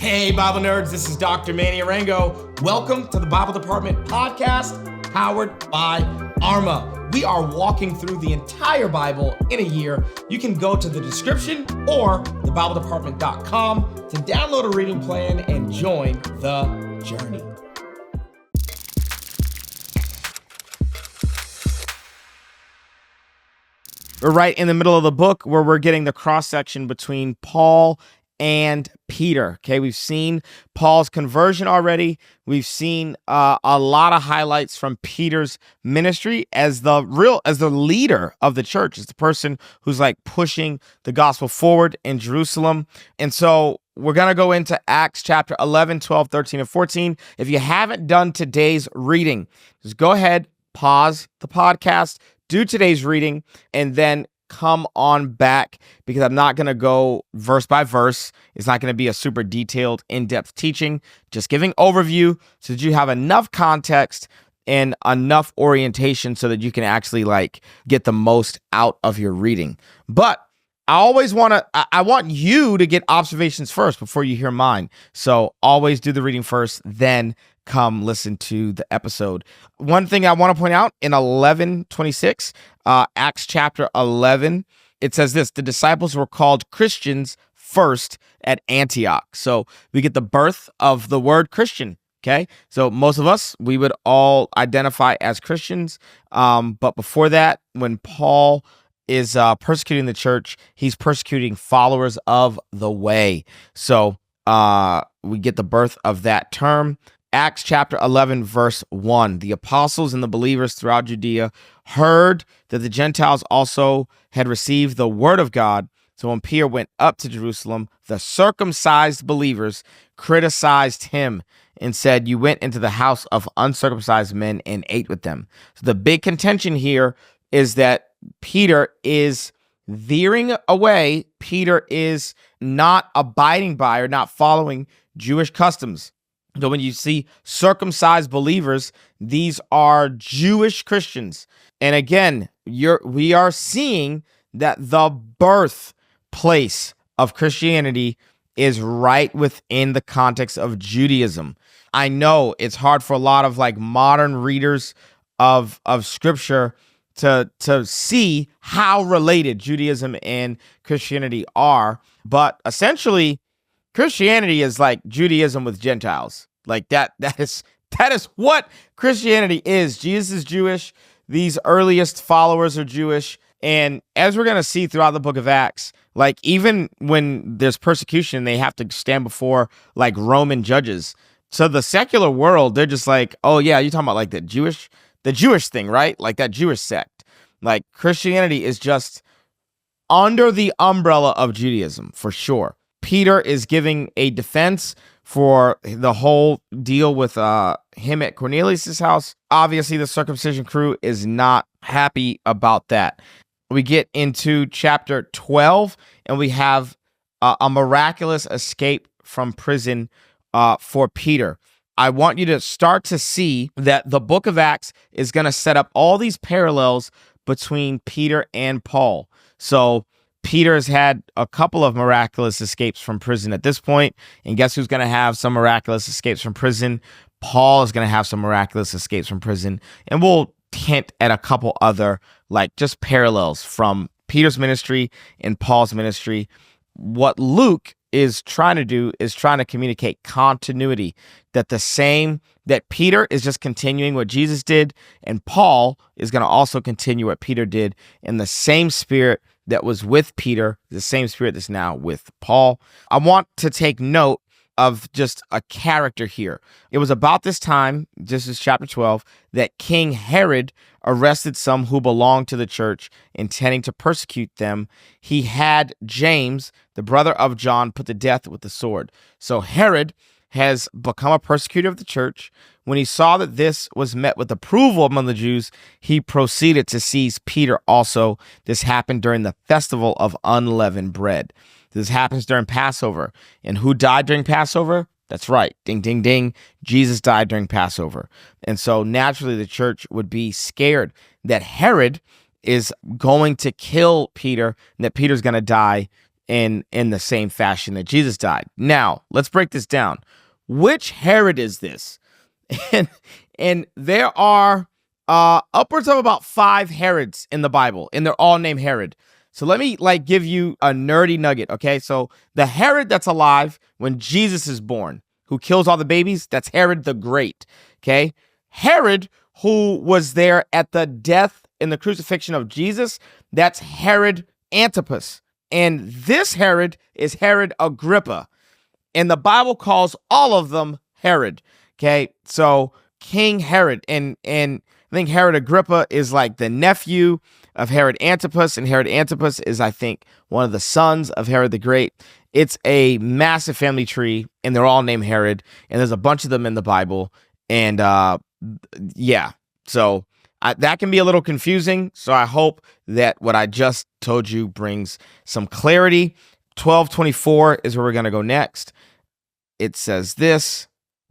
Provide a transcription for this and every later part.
Hey, Bible nerds, this is Dr. Manny Arango. Welcome to the Bible Department podcast, powered by Arma. We are walking through the entire Bible in a year. You can go to the description or thebibledepartment.com to download a reading plan and join the journey. We're right in the middle of the book where we're getting the cross-section between Paul and Peter. Okay, we've seen Paul's conversion already. We've seen a lot of highlights from Peter's ministry as the leader of the church, as the person who's like pushing the gospel forward in Jerusalem. And so we're going to go into Acts chapter 11, 12, 13, and 14. If you haven't done today's reading, just go ahead, pause the podcast, do today's reading, and then come on back, because I'm not going to go verse by verse. It's not going to be a super detailed, in-depth teaching, just giving overview so that you have enough context and enough orientation so that you can actually like get the most out of your reading. But I want you to get observations first before you hear mine. So always do the reading first, then come listen to the episode. One thing I want to point out in 11:26, Acts chapter 11, it says this: the disciples were called Christians first at Antioch. So we get the birth of the word Christian. Okay, so most of us, we would all identify as Christians. But before that, when Paul is persecuting the church, he's persecuting followers of the way. So we get the birth of that term. Acts chapter 11, verse 1. The apostles and the believers throughout Judea heard that the Gentiles also had received the word of God. So when Peter went up to Jerusalem, the circumcised believers criticized him and said, "You went into the house of uncircumcised men and ate with them." So the big contention here is that Peter is veering away. Peter is not abiding by or not following Jewish customs. So when you see circumcised believers, these are Jewish Christians. And again, we are seeing that the birthplace of Christianity is right within the context of Judaism. I know it's hard for a lot of like modern readers of scripture to see how related Judaism and Christianity are, but essentially Christianity is like Judaism with Gentiles. Like that is what Christianity is. Jesus is Jewish. These earliest followers are Jewish. And as we're going to see throughout the book of Acts, like even when there's persecution, they have to stand before like Roman judges. So the secular world, they're just like, oh yeah, you're talking about like the Jewish thing, right? Like that Jewish sect. Like Christianity is just under the umbrella of Judaism for sure. Peter is giving a defense for the whole deal with him at Cornelius' house. Obviously, the circumcision crew is not happy about that. We get into chapter 12, and we have a miraculous escape from prison for Peter. I want you to start to see that the book of Acts is going to set up all these parallels between Peter and Paul. So Peter has had a couple of miraculous escapes from prison at this point, and guess who's going to have some miraculous escapes from prison? Paul is going to have some miraculous escapes from prison, and we'll hint at a couple other like just parallels from Peter's ministry and Paul's ministry. What Luke is trying to do is trying to communicate continuity, that Peter is just continuing what Jesus did, and Paul is going to also continue what Peter did in the same spirit that was with Peter, the same spirit that's now with Paul. I want to take note of just a character here. It was about this time, this is chapter 12, that King Herod arrested some who belonged to the church, intending to persecute them. He had James, the brother of John, put to death with the sword. So Herod has become a persecutor of the church. When he saw that this was met with approval among the Jews, he proceeded to seize Peter also. This happened during the festival of unleavened bread. This happens during Passover. And who died during Passover? That's right. Ding, ding, ding. Jesus died during Passover. And so naturally the church would be scared that Herod is going to kill Peter and that Peter's going to die in the same fashion that Jesus died. Now, let's break this down. Which Herod is this? And there are upwards of about 5 Herods in the Bible, and they're all named Herod. So let me give you a nerdy nugget, okay? So the Herod that's alive when Jesus is born, who kills all the babies, that's Herod the Great, okay? Herod, who was there at the death and the crucifixion of Jesus, that's Herod Antipas. And this Herod is Herod Agrippa. And the Bible calls all of them Herod, okay? So King Herod, and I think Herod Agrippa is like the nephew of Herod Antipas, and Herod Antipas is, I think, one of the sons of Herod the Great. It's a massive family tree, and they're all named Herod, and there's a bunch of them in the Bible, and yeah, so that can be a little confusing, so I hope that what I just told you brings some clarity. 12:24 is where we're going to go next. It says this,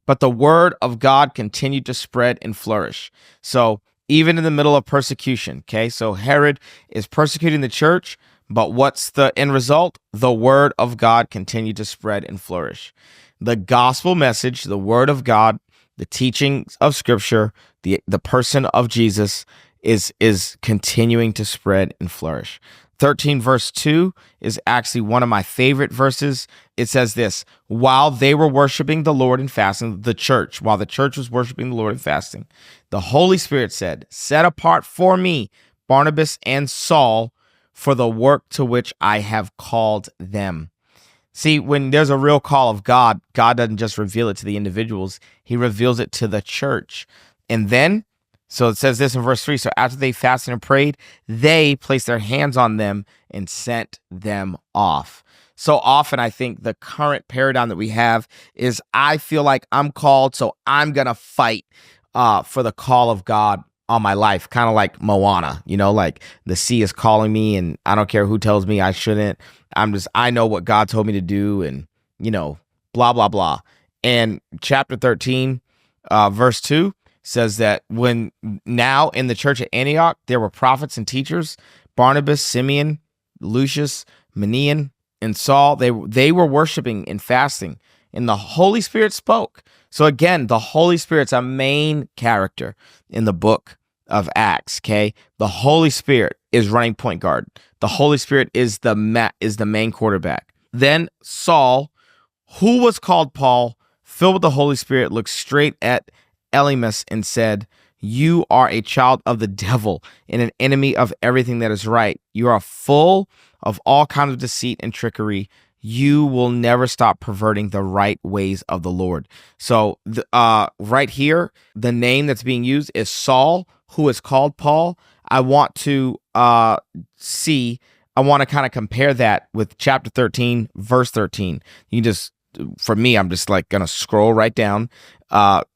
but the word of God continued to spread and flourish. So even in the middle of persecution, okay? So Herod is persecuting the church, but what's the end result? The word of God continued to spread and flourish. The gospel message, the word of God, the teachings of scripture, the person of Jesus is continuing to spread and flourish. 13 verse 2 is actually one of my favorite verses. It says this, while they were worshiping the Lord and fasting, while the church was worshiping the Lord and fasting, the Holy Spirit said, set apart for me Barnabas and Saul for the work to which I have called them. See, when there's a real call of God, God doesn't just reveal it to the individuals, he reveals it to the church. And then, so it says this in verse 3, so after they fasted and prayed, they placed their hands on them and sent them off. So often, I think the current paradigm that we have is I feel like I'm called, so I'm going to fight for the call of God on my life, kind of like Moana, like the sea is calling me and I don't care who tells me I shouldn't. I know what God told me to do and, blah, blah, blah. And chapter 13, verse 2 says that when now in the church at Antioch, there were prophets and teachers, Barnabas, Simeon, Lucius, Manaen, and Saul. They were worshiping and fasting, and the Holy Spirit spoke. So again, the Holy Spirit's a main character in the book of Acts, okay? The Holy Spirit is running point guard. The Holy Spirit is the main quarterback. Then Saul, who was called Paul, filled with the Holy Spirit, looked straight at Elymas and said, you are a child of the devil and an enemy of everything that is right. You are full of all kinds of deceit and trickery. You will never stop perverting the right ways of the Lord. So right here, the name that's being used is Saul, who is called Paul. I want to kind of compare that with chapter 13, verse 13. For me, I'm just going to scroll right down.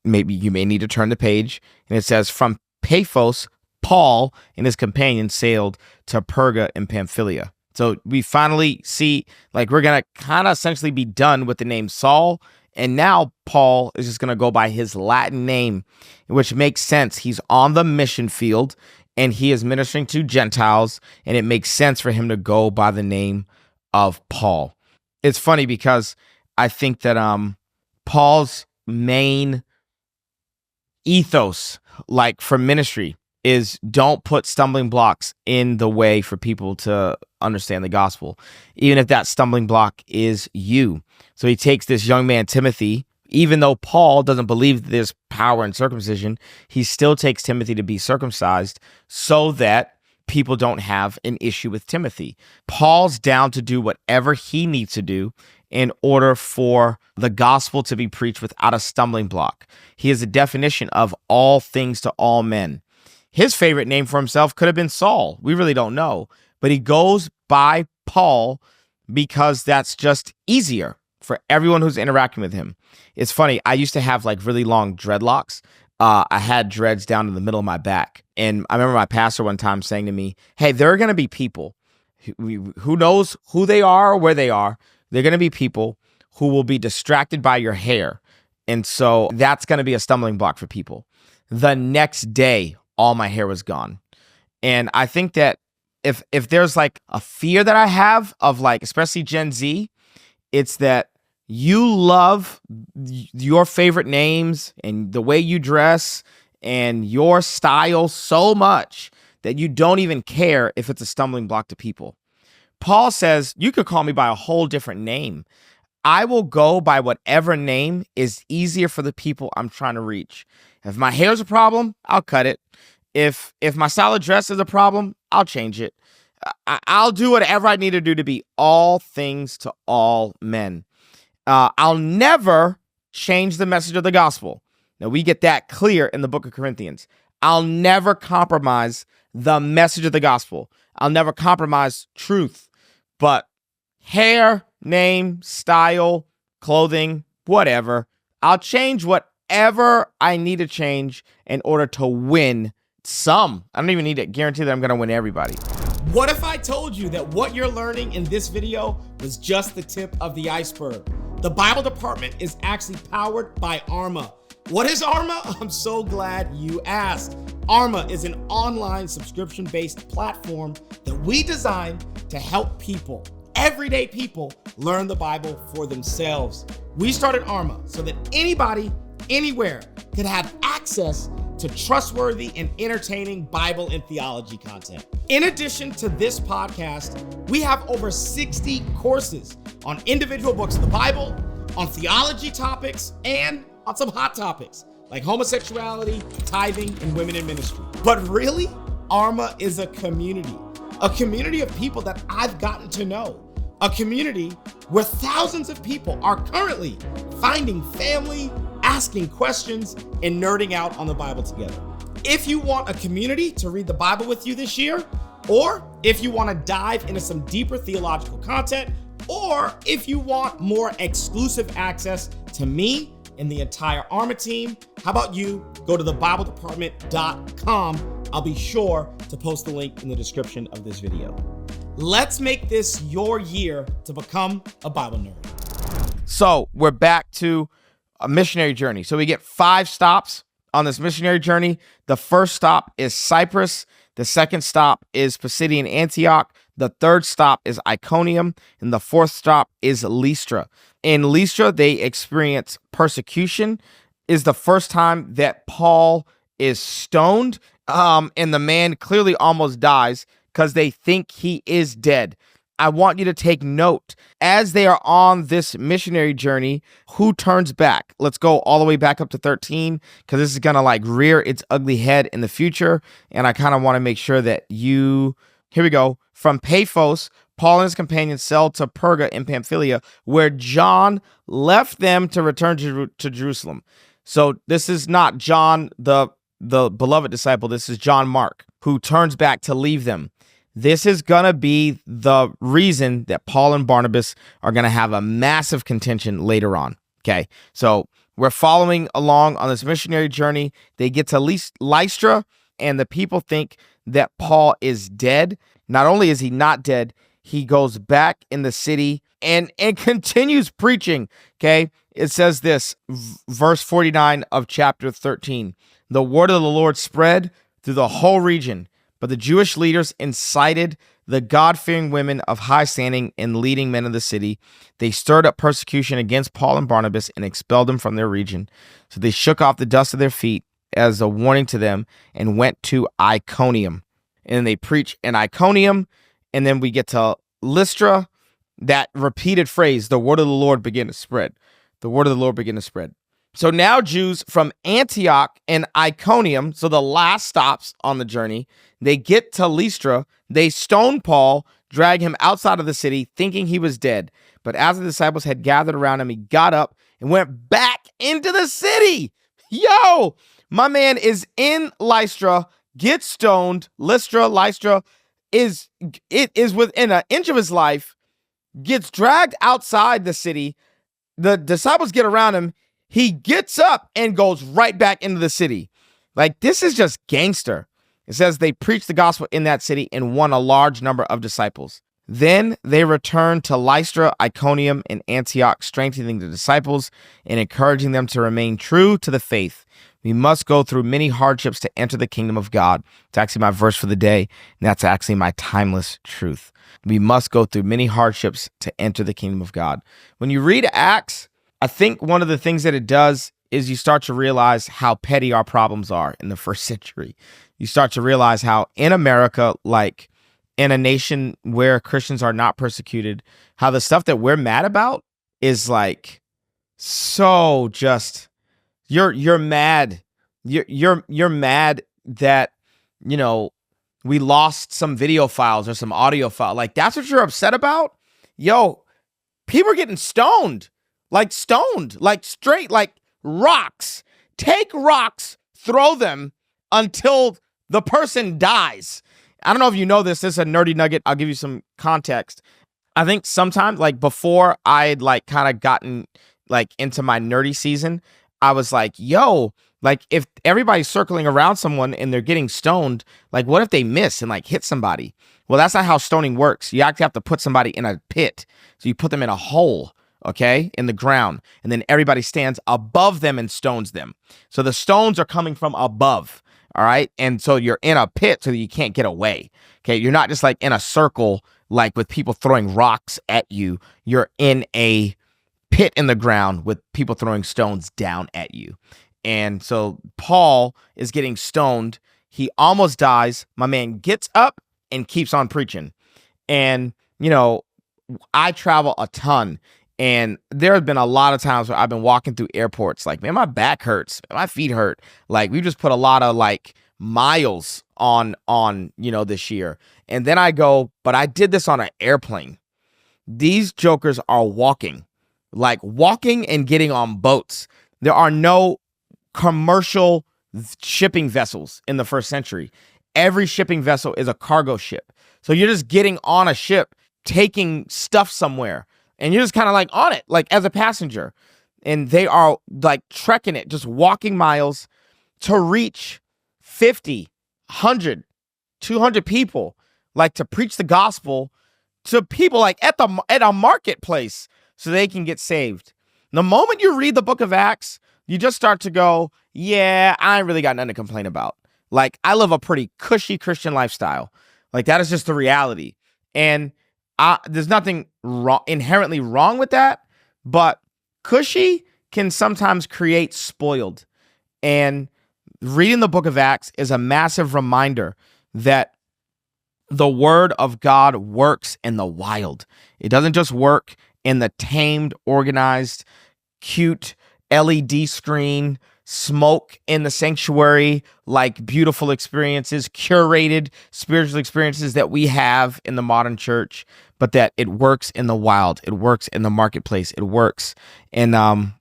Maybe you may need to turn the page. And it says, from Paphos, Paul and his companions sailed to Perga in Pamphylia. So we finally see, we're going to kind of essentially be done with the name Saul. And now Paul is just going to go by his Latin name, which makes sense. He's on the mission field and he is ministering to Gentiles. And it makes sense for him to go by the name of Paul. It's funny because I think that Paul's main ethos, for ministry, is don't put stumbling blocks in the way for people to understand the gospel, even if that stumbling block is you. So he takes this young man, Timothy, even though Paul doesn't believe there's power in circumcision, he still takes Timothy to be circumcised so that people don't have an issue with Timothy. Paul's down to do whatever he needs to do in order for the gospel to be preached without a stumbling block. He is a definition of all things to all men. His favorite name for himself could have been Saul. We really don't know. But he goes by Paul because that's just easier for everyone who's interacting with him. It's funny. I used to have really long dreadlocks. I had dreads down in the middle of my back. And I remember my pastor one time saying to me, hey, there are going to be people who knows who they are or where they are. They're going to be people who will be distracted by your hair. And so that's going to be a stumbling block for people. The next day, all my hair was gone. And I think that if there's like a fear that I have of like, especially Gen Z, it's that you love your favorite names and the way you dress and your style so much that you don't even care if it's a stumbling block to people. Paul says, you could call me by a whole different name. I will go by whatever name is easier for the people I'm trying to reach. If my hair's a problem, I'll cut it. If my style of dress is a problem, I'll change it. I'll do whatever I need to do to be all things to all men. I'll never change the message of the gospel. Now, we get that clear in the book of Corinthians. I'll never compromise the message of the gospel. I'll never compromise truth. But hair, name, style, clothing, whatever, I'll change whatever I need to change in order to win some. I don't even need to guarantee that I'm going to win everybody. What if I told you that what you're learning in this video was just the tip of the iceberg? The Bible department is actually powered by Arma. What is Arma? I'm so glad you asked. Arma is an online subscription-based platform that we designed to help people, everyday people, learn the Bible for themselves. We started Arma so that anybody, anywhere, could have access to trustworthy and entertaining Bible and theology content. In addition to this podcast, we have over 60 courses on individual books of the Bible, on theology topics, and on some hot topics like homosexuality, tithing, and women in ministry. But really, Arma is a community of people that I've gotten to know. A community where thousands of people are currently finding family, asking questions, and nerding out on the Bible together. If you want a community to read the Bible with you this year, or if you want to dive into some deeper theological content, or if you want more exclusive access to me and the entire Arma team, how about you go to thebibledepartment.com. I'll be sure to post the link in the description of this video. Let's make this your year to become a Bible nerd. So we're back to a missionary journey. So we get 5 stops on this missionary journey. The first stop is Cyprus. The second stop is Pisidian Antioch. The third stop is Iconium. And the fourth stop is Lystra. In Lystra, they experience persecution. Is the first time that Paul is stoned. And the man clearly almost dies because they think he is dead. I want you to take note as they are on this missionary journey, who turns back? Let's go all the way back up to 13 because this is going to like rear its ugly head in the future. And I kind of want to make sure that here we go. From Paphos, Paul and his companions sailed to Perga in Pamphylia, where John left them to return to Jerusalem. So this is not John, the beloved disciple. This is John Mark, who turns back to leave them. This is going to be the reason that Paul and Barnabas are going to have a massive contention later on. Okay, so we're following along on this missionary journey. They get to Lystra, and the people think that Paul is dead. Not only is he not dead, he goes back in the city and continues preaching. Okay, it says this, verse 49 of chapter 13. The word of the Lord spread through the whole region, but the Jewish leaders incited the God-fearing women of high standing and leading men of the city. They stirred up persecution against Paul and Barnabas and expelled them from their region. So they shook off the dust of their feet as a warning to them and went to Iconium. And they preach in Iconium. And then we get to Lystra. That repeated phrase, the word of the Lord began to spread. The word of the Lord began to spread. So now Jews from Antioch and Iconium, so the last stops on the journey, they get to Lystra. They stone Paul, drag him outside of the city, thinking he was dead. But as the disciples had gathered around him, he got up and went back into the city. Yo, my man is in Lystra, gets stoned. Lystra is within an inch of his life, gets dragged outside the city. The disciples get around him. He gets up and goes right back into the city. Like, this is just gangster. It says they preached the gospel in that city and won a large number of disciples. Then they returned to Lystra, Iconium, and Antioch, strengthening the disciples and encouraging them to remain true to the faith. We must go through many hardships to enter the kingdom of God. It's actually my verse for the day, and that's actually my timeless truth. We must go through many hardships to enter the kingdom of God. When you read Acts, I think one of the things that it does is you start to realize how petty our problems are in the first century. You start to realize how in America, like in a nation where Christians are not persecuted, how the stuff that we're mad about is like so just you're mad. You're mad that, you know, we lost some video files or some audio file. Like that's what you're upset about? Yo, people are getting stoned, like straight, like rocks. Take rocks, throw them until the person dies. I don't know if you know this. This is a nerdy nugget. I'll give you some context. I think sometimes, like before I'd like kind of gotten like into my nerdy season, I was like, yo, like if everybody's circling around someone and they're getting stoned, like what if they miss and like hit somebody? Well, that's not how stoning works. You actually have to put somebody in a pit. So you put them in a hole, okay, in the ground, and then everybody stands above them and stones them. So the stones are coming from above, all right? And so you're in a pit so that you can't get away, okay? You're not just like in a circle, like with people throwing rocks at you. You're in a pit in the ground with people throwing stones down at you. And so Paul is getting stoned. He almost dies. My man gets up and keeps on preaching. And, you know, I travel a ton. And there have been a lot of times where I've been walking through airports like, man, my back hurts. My feet hurt. Like we just put a lot of like miles on, you know, this year. And then I go, but I did this on an airplane. These jokers are walking and getting on boats. There are no commercial shipping vessels in the first century. Every shipping vessel is a cargo ship. So you're just getting on a ship, taking stuff somewhere, and you're just kind of like on it, like as a passenger. And they are like trekking it, just walking miles to reach 50, 100, 200 people, like to preach the gospel to people like at a marketplace so they can get saved. The moment you read the book of Acts, you just start to go, yeah, I ain't really got nothing to complain about. Like, I live a pretty cushy Christian lifestyle. Like, that is just the reality. And there's nothing inherently wrong with that, but cushy can sometimes create spoiled. And reading the book of Acts is a massive reminder that the word of God works in the wild. It doesn't just work in the tamed, organized, cute LED screen, smoke in the sanctuary, like beautiful experiences, curated spiritual experiences that we have in the modern church, but that it works in the wild. It works in the marketplace. It works. And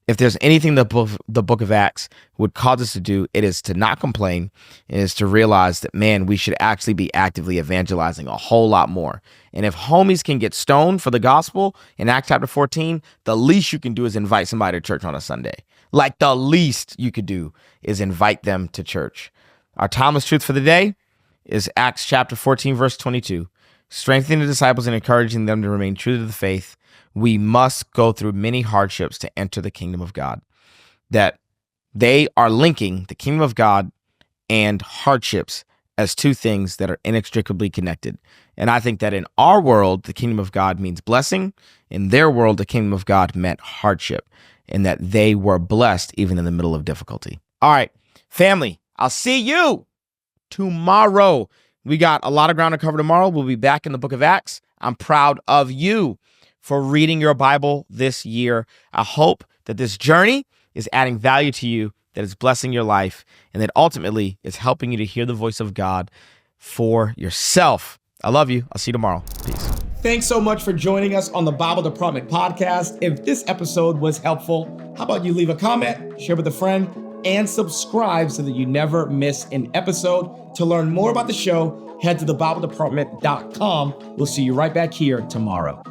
if there's anything the book of Acts would cause us to do, it is to not complain. It is to realize that, man, we should actually be actively evangelizing a whole lot more. And if homies can get stoned for the gospel in Acts chapter 14, the least you can do is invite somebody to church on a Sunday. Like the least you could do is invite them to church. Our timeless truth for the day is Acts chapter 14, verse 22. Strengthening the disciples and encouraging them to remain true to the faith, we must go through many hardships to enter the kingdom of God. That they are linking the kingdom of God and hardships as two things that are inextricably connected. And I think that in our world, the kingdom of God means blessing. In their world, the kingdom of God meant hardship, and that they were blessed even in the middle of difficulty. All right, family, I'll see you tomorrow. We got a lot of ground to cover tomorrow. We'll be back in the book of Acts. I'm proud of you for reading your Bible this year. I hope that this journey is adding value to you, that is blessing your life, and that ultimately is helping you to hear the voice of God for yourself. I love you. I'll see you tomorrow. Peace. Thanks so much for joining us on the Bible Department podcast. If this episode was helpful, how about you leave a comment, share with a friend, and subscribe so that you never miss an episode. To learn more about the show, head to thebibledepartment.com. We'll see you right back here tomorrow.